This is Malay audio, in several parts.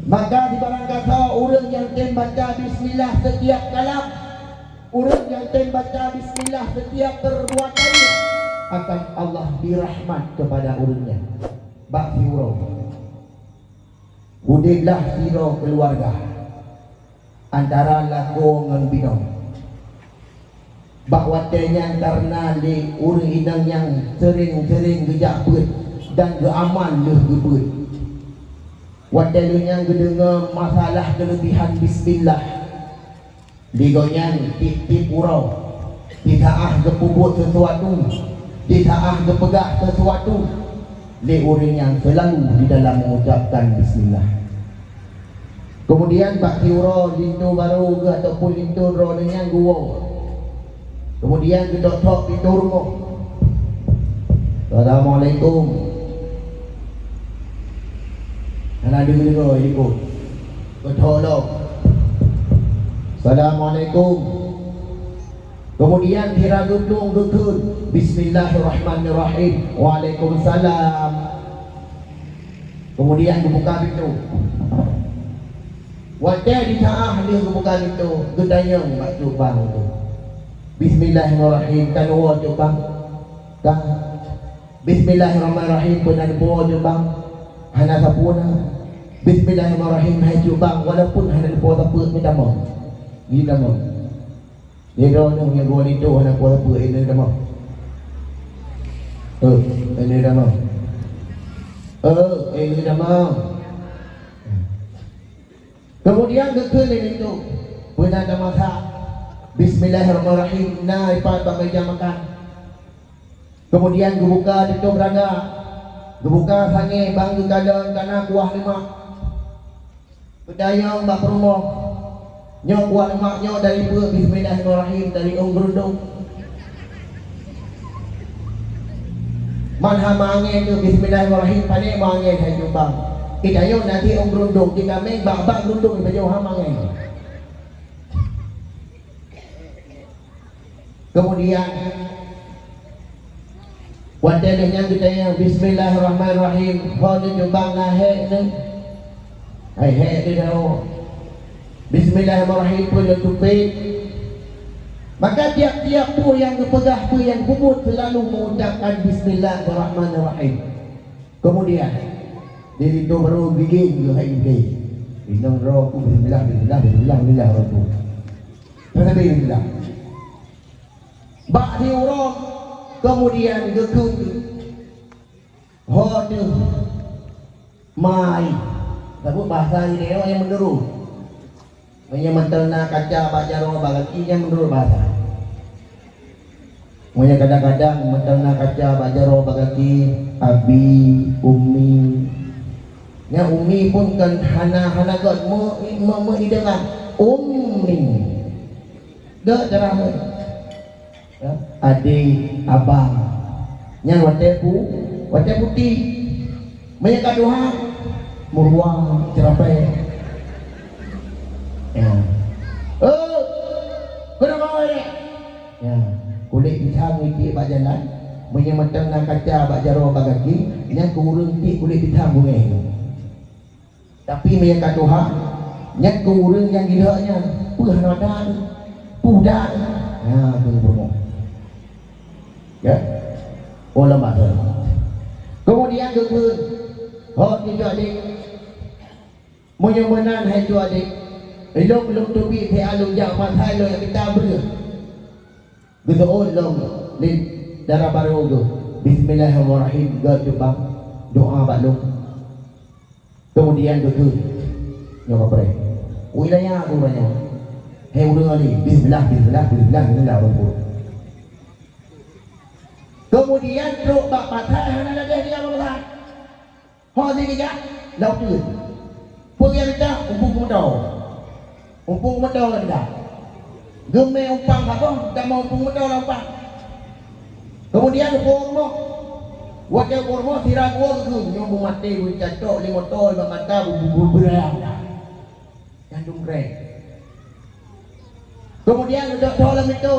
Maka di barang kata orang yang baca bismillah setiap kalam, orang yang baca bismillah setiap perbuatannya, akan Allah dirahmat kepada orangnya. Bak siro udiblah siro keluarga antara lako dengan binong. Bak watenya karena di orang inang yang sering-sering gejak beut dan geaman leh gebut. Watenya gedengar masalah kelebihan bismillah. Digonyan tip-tip urau. Tidak gepubut sesuatu. Tidak gepegah sesuatu. Li orang yang selalu di dalam mengucapkan bismillah. Kemudian bak kiura lintu baru ke ataupun lintu ro dengan gua. Kemudian kita tok pintu rumah. Assalamualaikum. Anak dengar ikut. Bertolong. Assalamualaikum. Kemudian kira gedung gekun. Bismillahirrahmanirrahim. Waalaikumsalam. Kemudian dibuka pintu. Wajah di saah dia dibuka pintu. Gedayang mak cubang tu. Bismillahirrahmanirrahim. Kan wa cubang. Kan. Bismillahirrahmanirrahim. Pun ada buah cubang. Hana sapuna. Bismillahirrahmanirrahim. Hai cubang. Walaupun hana ada buah apa minta mau. Minta mau. Dia dorong yang buah itu hana buah apa ini minta mau. Ini dah mau. Ini dah mau. Kemudian gekun itu. Pun ada masak. Bismillahirrahmanirrahim. Nah, ipat bak meja makan. Kemudian gebuka itu beraga. Gebuka sange bang gegalon kana kuah lemak. Bedayang bak rumah. Nyok kuah lemaknya dari buah bismillahirrahmanirrahim dari berundung. Manha mangen tu bismillahirrahmanirrahim pane mangen hai jubang. Idayo nanti berundung di kami bak berundung di jauh mangen. Kemudian wadahnya kita yang bismillahirrahmanirrahim. Kalau jubang nahe ni, hai di dalam bismillahirrahmanirrahim pun tutupi. Maka tiap-tiap tu yang kepegah tu yang kubut selalu mengucapkan bismillahirrahmanirrahim. Kemudian diri tu baru bikin ke hai ini. Inang roh ku bismillah bismillah bismillah bismillah roh. Kenapa bismillah? Bak diurang kemudian gekun hode mai sebut bahasa ini yang menurut menyementelna kaca bajaro bagaki yang menurut bahasa monya kadang-kadang mentelna kaca bajaro bagaki abi ummi nya ummi pun kan hana god me dengan ummi dak cerah ya, adik, abang, yang wate putih, banyak kaduha, murwang, cerapai. Ya, kenapa ni? Ya, kulit hitam itu bak jalan, menyematkan kaca bak jaro bagaki, yang kurung ti kulit hitam bungai. Tapi banyak kaduha, yang kurung yang gilanya, pahnadan, pudan, ya, tu ya, olah mata. Kemudian gekun, tidak adik, menyemenan hai tu adik, belum tubi te alung jak matai lo yang kita ber. Betul long di darah baru tu. Bismillahirrahmanirrahim. Gak doa baklum. Kemudian gekun, nyok apa? Wilayah tu banyak. Hai udah ni. Bismillah. Kemudian truk bak patah hana ada dia apa? Ho ni dia lau tu. Pergi kita umpung medau dah. Geme umpang apa? Tak mau umpung medau umpang. Kemudian umpang wajah kormo sirah gua tu nyombu mati gua catok li motor bak mata bubur berang. Jantung keren. Kemudian duduk dalam itu.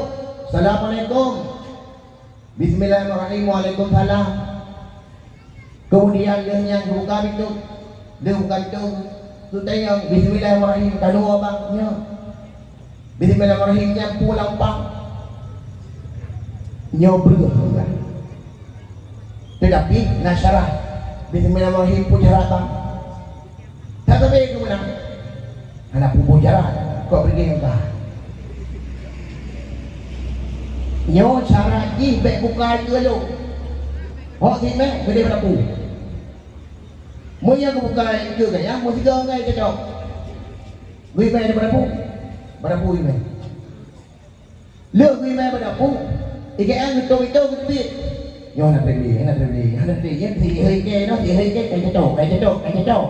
Assalamualaikum. Bismillahirrahmanirrahim. Waalaikumsalam. Kemudian dia yang buka pintu tu tayang bismillahirrahmanirrahim kanua bangnya. Bismillahirrahmanirrahim nyampu lampang. Nyobrol kan. Tetapi nasyarah bismillahirrahmanirrahim pujarah bang. Tak sampai ke mana? Anak pujarah kau pergi engkau. Nyo cara ji baik buka dulu. Hok si mek gede pada pu. Mu yang buka itu kan ya, mu tiga ngai cocok. Gui mek pada pu. Pada pu mek. Lu gui mek pada pu. Ike ang itu gede. Nyo nak beli, yang si hơi ke nó si hơi ke cái cocok.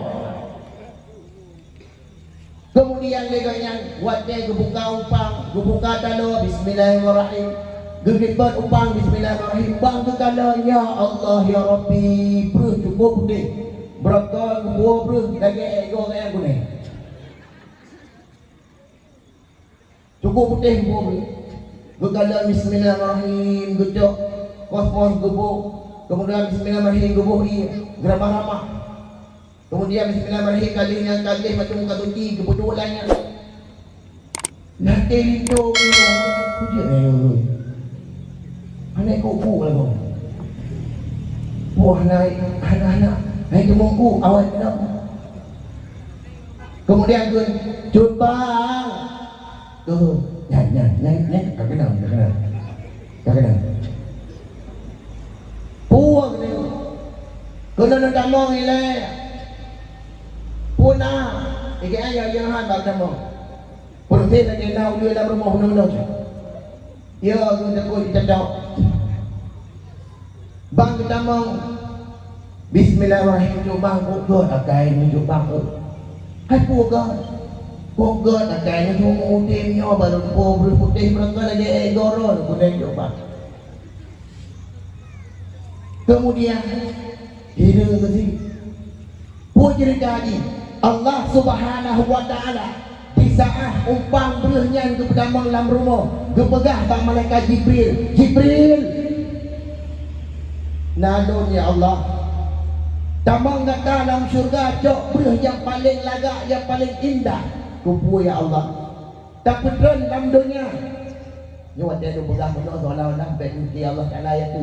Kemudian legonya wajah gebuka upang, gebuka talo bismillahirrahmanirrahim. Gegibat upang bismillahirrahmanirrahim. Bang tu kalau ya Allah ya Rabbi, bro cukup deh. Berapa gua bro lagi ego kayak aku nih. Cukup deh gua bro. Kalau bismillahirrahmanirrahim gejok kos-kos gebuk. Kemudian bismillahirrahmanirrahim gebuk iya geramah-ramah. Kemudian bismillahirrahmanirrahim kali macam muka tuti kebetulannya. Nanti itu puji ayo. Anak kuku lah kau. Wah anak-anak naik kemungku awal kenapa? Kemudian gue coba tuh nyanyi tak kenal. Puang ni, kena nak damang ile. Puna, ikan ayam yang han damang. Proses lagi nak ulu dalam rumah hunang. Ya, kita kau dicadap. Bang kita mau bismillahirrahmanirrahim bang kau akai ni bang kau. Hai kau akai ni semua mutimnya baru putih mereka lagi goron kau dah coba. Kemudian hidung ke sini. Puji jadi Allah Subhanahu wa taala di saat umpang berihnya ke pedamang dalam rumah gepegah bang malaikat Jibril nadon ya Allah tamang kata dalam syurga cok berih yang paling lagak yang paling indah kupu ya Allah tak pedron dalam dunia ni waktu ada pegang benar seolah-olah baik ya Allah Ta'ala ya tu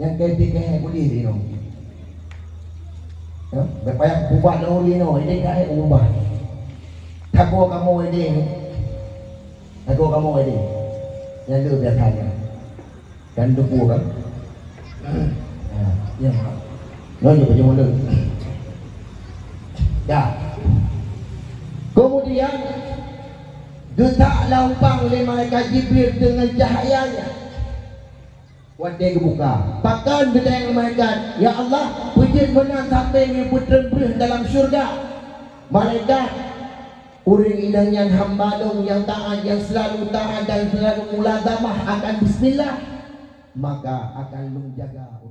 yang kaya boleh ni no ya berpayah ubah ni no ini kaya ubah Aku kamu ini yang lu biasanya kan duku kan ya lo juga cuma lu ya kemudian getak lampang oleh malaikat Jibril dengan cahayanya wajah kebuka bahkan getak yang malaikat ya Allah puji menang sampai ni putera dalam syurga malaikat Uring indahnya hamba dong yang taat, yang selalu taat dan selalu mulazamah akan bismillah, maka akan menjaga